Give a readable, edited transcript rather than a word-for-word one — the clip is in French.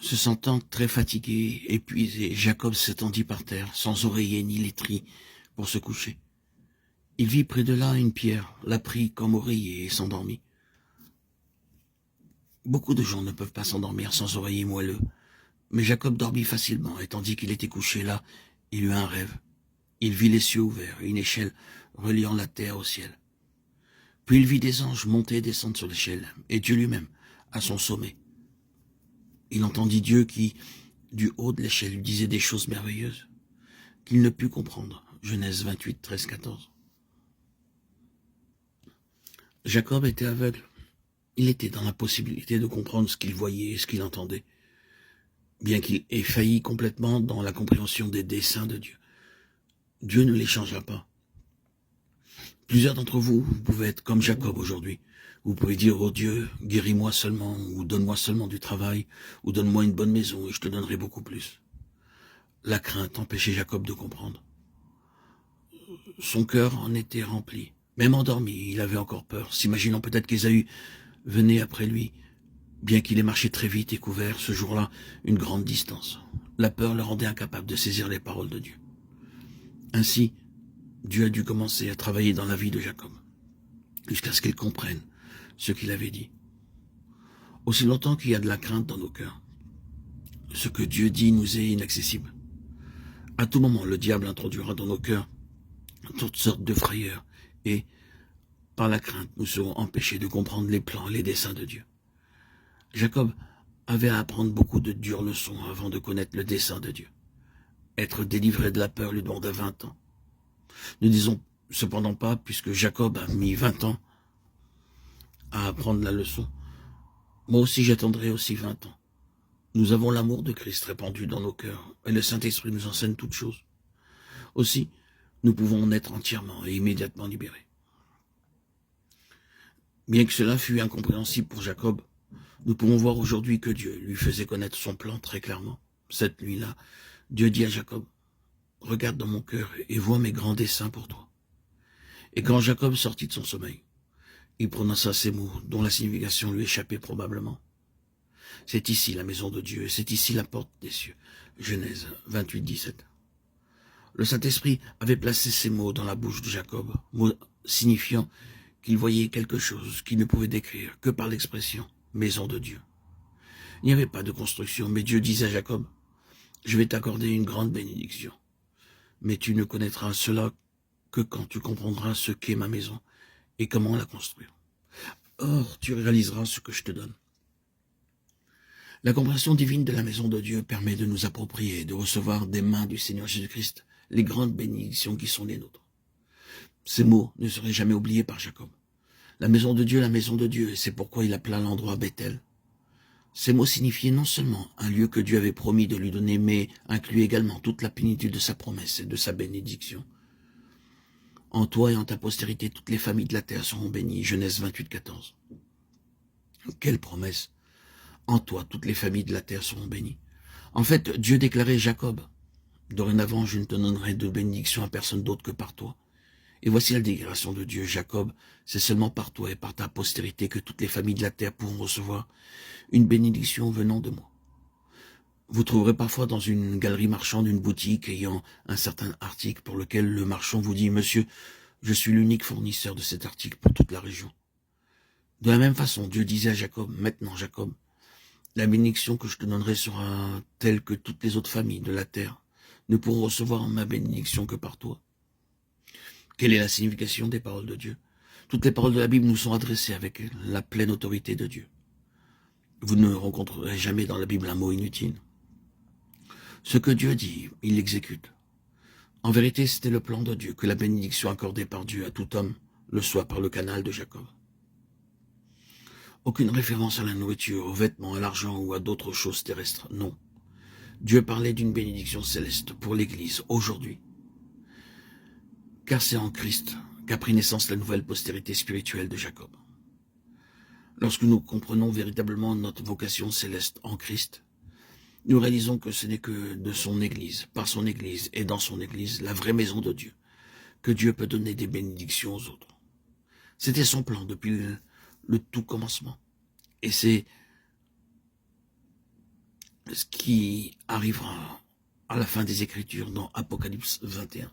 Se sentant très fatigué, épuisé, Jacob s'étendit par terre, sans oreiller ni laiterie, pour se coucher. Il vit près de là une pierre, la prit comme oreiller et s'endormit. Beaucoup de gens ne peuvent pas s'endormir sans oreiller moelleux, mais Jacob dormit facilement, et tandis qu'il était couché là, il eut un rêve. Il vit les cieux ouverts, une échelle reliant la terre au ciel. Puis il vit des anges monter et descendre sur l'échelle, et Dieu lui-même, à son sommet. Il entendit Dieu qui, du haut de l'échelle, lui disait des choses merveilleuses qu'il ne put comprendre. Genèse 28, 13, 14. Jacob était aveugle. Il était dans l'impossibilité de comprendre ce qu'il voyait et ce qu'il entendait, bien qu'il ait failli complètement dans la compréhension des desseins de Dieu. Dieu ne les changea pas. Plusieurs d'entre vous, vous pouvez être comme Jacob aujourd'hui. Vous pouvez dire, oh Dieu, guéris-moi seulement, ou donne-moi seulement du travail, ou donne-moi une bonne maison, et je te donnerai beaucoup plus. La crainte empêchait Jacob de comprendre. Son cœur en était rempli. Même endormi, il avait encore peur, s'imaginant peut-être qu'Ésaü venait après lui, bien qu'il ait marché très vite et couvert ce jour-là une grande distance. La peur le rendait incapable de saisir les paroles de Dieu. Ainsi, Dieu a dû commencer à travailler dans la vie de Jacob, jusqu'à ce qu'il comprenne ce qu'il avait dit. Aussi longtemps qu'il y a de la crainte dans nos cœurs, ce que Dieu dit nous est inaccessible. À tout moment, le diable introduira dans nos cœurs toutes sortes de frayeurs, et, par la crainte, nous serons empêchés de comprendre les plans et les desseins de Dieu. Jacob avait à apprendre beaucoup de dures leçons avant de connaître le dessein de Dieu. Être délivré de la peur lui demanda 20 ans. Ne disons cependant pas, puisque Jacob a mis 20 ans à apprendre la leçon, moi aussi j'attendrai aussi 20 ans. Nous avons l'amour de Christ répandu dans nos cœurs, et le Saint-Esprit nous enseigne toutes choses. Aussi, nous pouvons en être entièrement et immédiatement libérés. Bien que cela fût incompréhensible pour Jacob, nous pouvons voir aujourd'hui que Dieu lui faisait connaître son plan très clairement. Cette nuit-là, Dieu dit à Jacob, « Regarde dans mon cœur et vois mes grands desseins pour toi. » Et quand Jacob sortit de son sommeil, il prononça ces mots dont la signification lui échappait probablement. C'est ici la maison de Dieu, c'est ici la porte des cieux. Genèse 28, 17. Le Saint-Esprit avait placé ces mots dans la bouche de Jacob, mots signifiant qu'il voyait quelque chose qu'il ne pouvait décrire que par l'expression « maison de Dieu ». Il n'y avait pas de construction, mais Dieu disait à Jacob, « Je vais t'accorder une grande bénédiction, mais tu ne connaîtras cela que quand tu comprendras ce qu'est ma maison et comment la construire. Or, tu réaliseras ce que je te donne. » La compréhension divine de la maison de Dieu permet de nous approprier et de recevoir des mains du Seigneur Jésus-Christ les grandes bénédictions qui sont les nôtres. Ces mots ne seraient jamais oubliés par Jacob. La maison de Dieu, et c'est pourquoi il appela l'endroit Bethel. Ces mots signifiaient non seulement un lieu que Dieu avait promis de lui donner, mais incluaient également toute la plénitude de sa promesse et de sa bénédiction. En toi et en ta postérité, toutes les familles de la terre seront bénies. Genèse 28, 14. Quelle promesse! En toi, toutes les familles de la terre seront bénies. En fait, Dieu déclarait Jacob, « Dorénavant, je ne te donnerai de bénédiction à personne d'autre que par toi. » Et voici la déclaration de Dieu, Jacob, c'est seulement par toi et par ta postérité que toutes les familles de la terre pourront recevoir une bénédiction venant de moi. Vous trouverez parfois dans une galerie marchande une boutique ayant un certain article pour lequel le marchand vous dit « Monsieur, je suis l'unique fournisseur de cet article pour toute la région. » De la même façon, Dieu disait à Jacob, « Maintenant, Jacob, la bénédiction que je te donnerai sera telle que toutes les autres familles de la terre ne pourront recevoir ma bénédiction que par toi. » Quelle est la signification des paroles de Dieu? Toutes les paroles de la Bible nous sont adressées avec la pleine autorité de Dieu. Vous ne rencontrerez jamais dans la Bible un mot inutile. Ce que Dieu dit, il l'exécute. En vérité, c'était le plan de Dieu que la bénédiction accordée par Dieu à tout homme le soit par le canal de Jacob. Aucune référence à la nourriture, aux vêtements, à l'argent ou à d'autres choses terrestres, non. Dieu parlait d'une bénédiction céleste pour l'Église aujourd'hui. Car c'est en Christ qu'a pris naissance la nouvelle postérité spirituelle de Jacob. Lorsque nous comprenons véritablement notre vocation céleste en Christ, nous réalisons que ce n'est que de son Église, par son Église et dans son Église, la vraie maison de Dieu, que Dieu peut donner des bénédictions aux autres. C'était son plan depuis le tout commencement. Et c'est ce qui arrivera à la fin des Écritures dans Apocalypse 21.